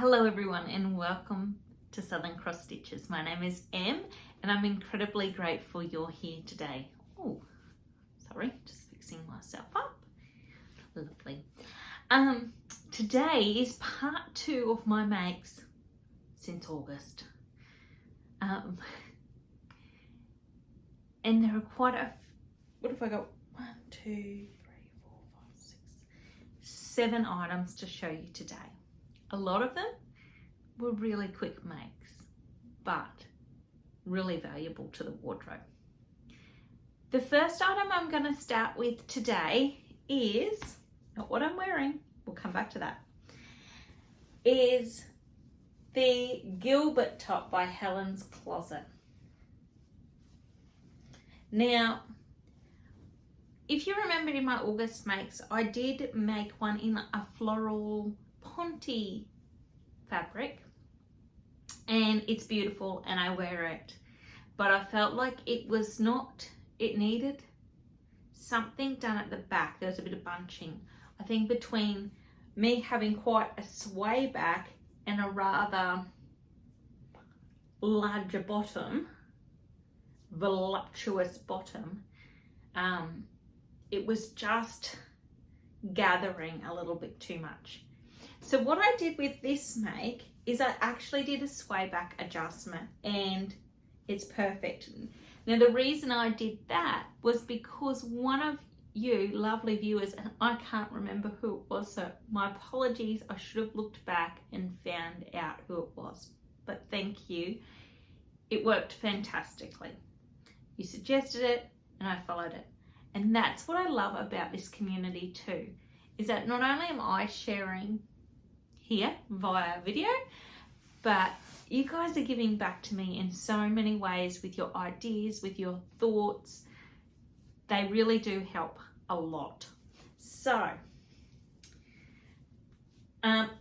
Hello everyone and welcome to Southern Cross Stitches. My name is Em and I'm incredibly grateful you're here today. Oh, sorry, just fixing myself up. Lovely. Today is part 2 of my makes since August. And there are quite a, what have I got? 1, 2, 3, 4, 5, 6, 7 items to show you today. A lot of them were really quick makes, but really valuable to the wardrobe. The first item I'm going to start with today is, not what I'm wearing, we'll come back to that, is the Gilbert top by Helen's Closet. Now, if you remember in my August makes, I did make one in a floral Ponte fabric and it's beautiful and I wear it, but I felt like it needed something done at the back. There was a bit of bunching. I think between me having quite a sway back and a rather larger bottom, voluptuous bottom, it was just gathering a little bit too much. So what I did with this make is I actually did a sway back adjustment and it's perfect. Now the reason I did that was because one of you lovely viewers, and I can't remember who it was, so my apologies, I should have looked back and found out who it was, but thank you. It worked fantastically. You suggested it and I followed it. And that's what I love about this community too, is that not only am I sharing here via video, but you guys are giving back to me in so many ways with your ideas, with your thoughts. They really do help a lot. So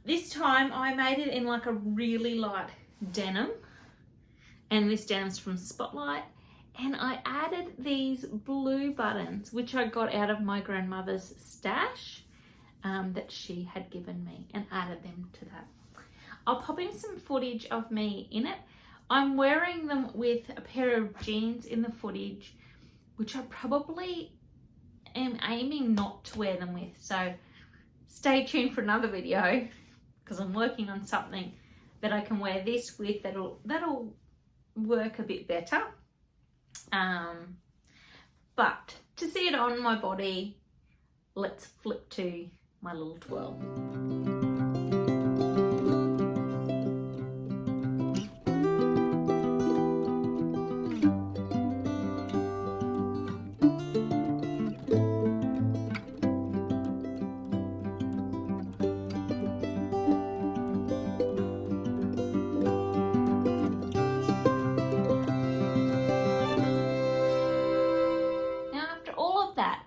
this time I made it in like a really light denim, and this denim's from Spotlight, and I added these blue buttons which I got out of my grandmother's stash that she had given me, and added them to that. I'll pop in some footage of me in it. I'm wearing them with a pair of jeans in the footage, which I probably am aiming not to wear them with. So stay tuned for another video because I'm working on something that I can wear this with that'll work a bit better. But to see it on my body, let's flip to my little twirl.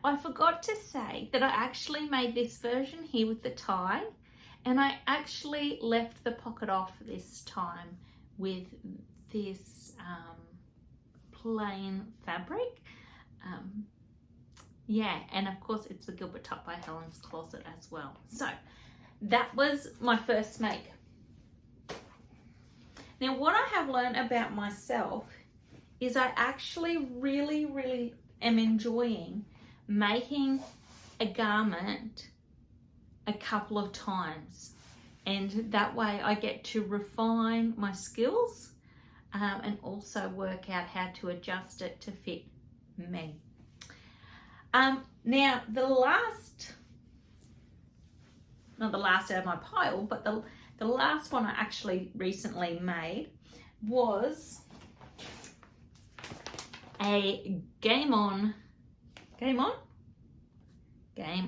I forgot to say that I actually made this version here with the tie, and I actually left the pocket off this time with this plain fabric. Yeah, and of course it's the Gilbert top by Helen's Closet as well. So that was my first make. Now what I have learned about myself is I actually really am enjoying making a garment a couple of times, and that way I get to refine my skills and also work out how to adjust it to fit me. Now not the last out of my pile, but the last one I actually recently made was a Game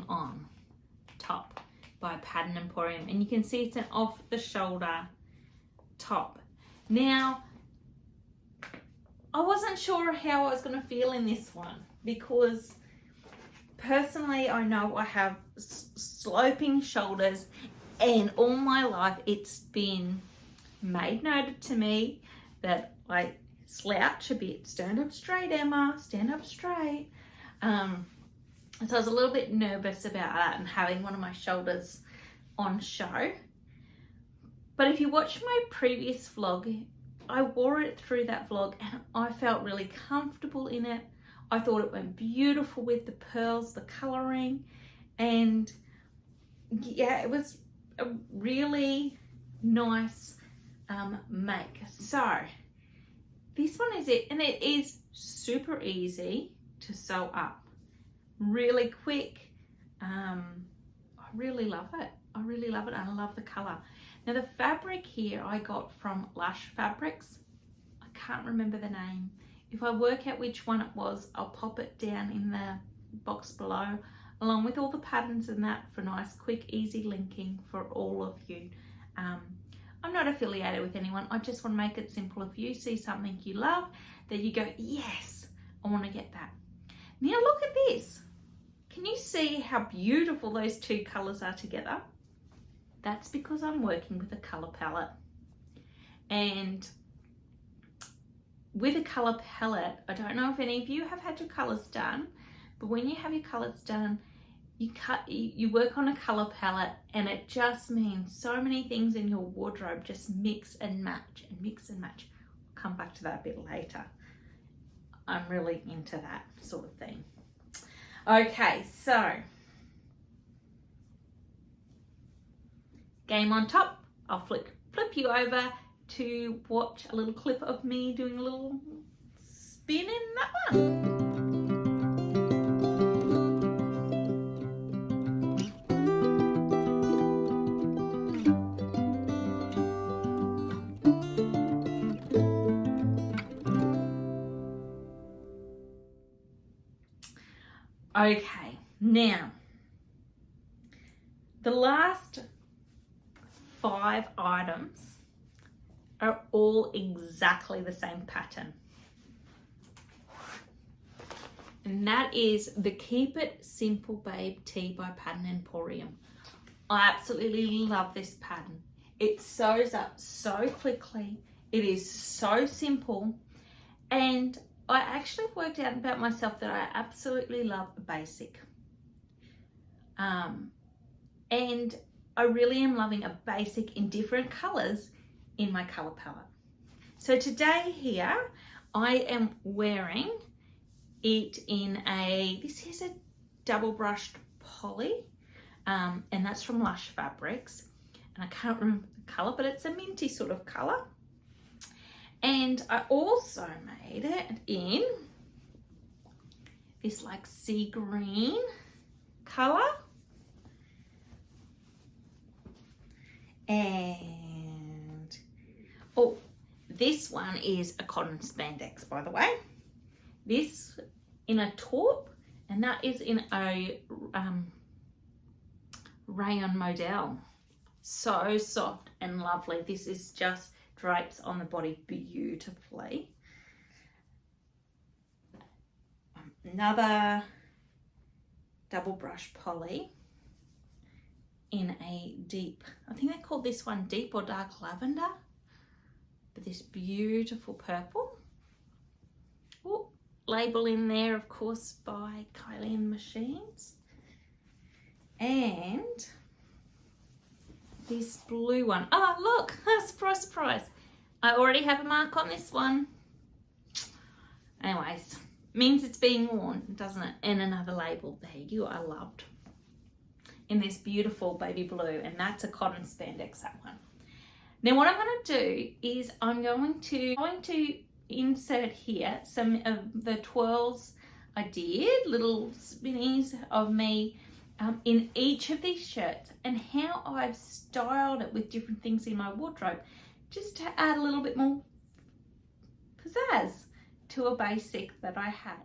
On top by Pattern Emporium, and you can see it's an off the shoulder top. Now I wasn't sure how I was going to feel in this one because personally I know I have sloping shoulders, and all my life it's been noted to me that I slouch a bit. Stand up straight, Emma, stand up straight. So I was a little bit nervous about that and having one of my shoulders on show. But if you watch my previous vlog, I wore it through that vlog and I felt really comfortable in it. I thought it went beautiful with the pearls, the colouring, and yeah, it was a really nice make. So this one is it, and it is super easy to sew up, really quick. I really love it. I really love it, and I love the colour. Now the fabric here I got from Lush Fabrics. I can't remember the name. If I work out which one it was, I'll pop it down in the box below, along with all the patterns and that, for nice, quick, easy linking for all of you. I'm not affiliated with anyone. I just want to make it simple. If you see something you love, that you go, yes, I want to get that. Now look at this. Can you see how beautiful those two colours are together? That's because I'm working with a colour palette. And with a colour palette, I don't know if any of you have had your colours done, but when you have your colours done, you work on a colour palette, and it just means so many things in your wardrobe just mix and match and mix and match. I'll come back to that a bit later. I'm really into that sort of thing. Okay, so game on top. I'll flip you over to watch a little clip of me doing a little spin in that one. Okay, now the last 5 items are all exactly the same pattern, and that is the Keep It Simple Babe Tee by Pattern Emporium. I absolutely love this pattern. It sews up so quickly, it is so simple, and I actually worked out about myself that I absolutely love a basic. And I really am loving a basic in different colours in my colour palette. So today here, I am wearing it in this is a double brushed poly, and that's from Lush Fabrics. And I can't remember the colour, but it's a minty sort of colour. And I also made it in this like sea green colour. And, oh, this one is a cotton spandex, by the way. This in a taupe, and that is in a rayon Modal. So soft and lovely. This is just drapes on the body beautifully. Another double brush poly in a deep, I think they call this one deep or dark lavender, but this beautiful purple. Ooh, label in there, of course, by Kylie and Machines. And this blue one. Oh, look, surprise, surprise. I already have a mark on this one. Anyways, means it's being worn, doesn't it? And another label. There you go, I loved. In this beautiful baby blue, and that's a cotton spandex, that one. Now what I'm going to do is I'm going to insert here some of the twirls I did, little spinnies of me in each of these shirts, and how I've styled it with different things in my wardrobe, just to add a little bit more pizzazz to a basic that I had.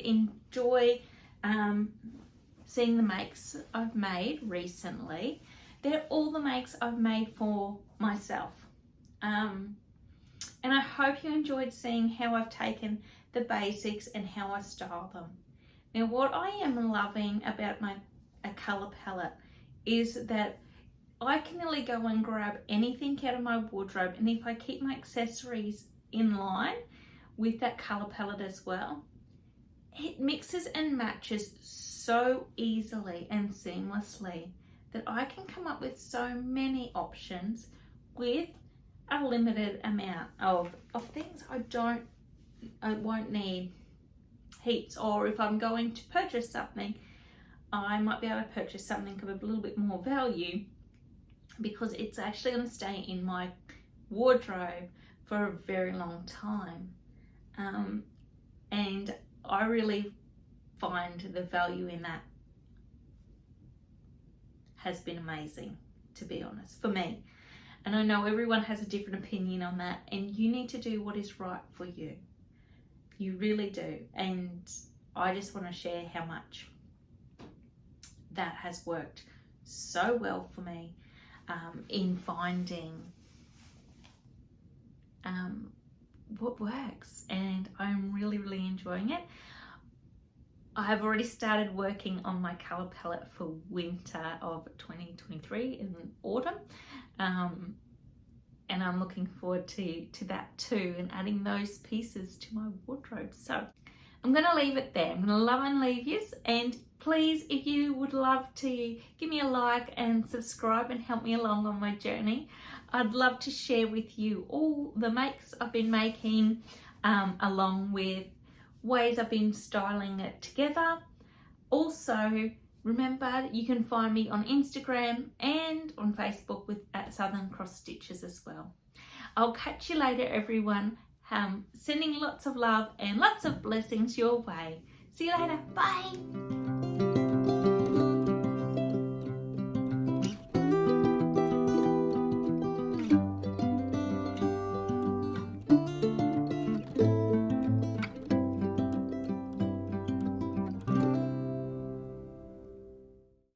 enjoy seeing the makes I've made recently. They're all the makes I've made for myself. And I hope you enjoyed seeing how I've taken the basics and how I style them. Now, what I am loving about a colour palette is that I can really go and grab anything out of my wardrobe, and if I keep my accessories in line with that colour palette as well, it mixes and matches so easily and seamlessly that I can come up with so many options with a limited amount of things I won't need heaps. Or if I'm going to purchase something, I might be able to purchase something of a little bit more value because it's actually going to stay in my wardrobe for a very long time. And I really find the value in that has been amazing, to be honest, for me. And I know everyone has a different opinion on that, and you need to do what is right for you. You really do. And I just want to share how much that has worked so well for me in finding what works, and I'm really, really enjoying it. I have already started working on my colour palette for winter of 2023 in autumn, and I'm looking forward to that too, and adding those pieces to my wardrobe. So I'm going to leave it there. I'm going to love and leave you, and please, if you would love to give me a like and subscribe and help me along on my journey, I'd love to share with you all the makes I've been making, along with ways I've been styling it together. Also, remember you can find me on Instagram and on Facebook at Southern Cross Stitches as well. I'll catch you later, everyone. Sending lots of love and lots of blessings your way. See you later. Bye.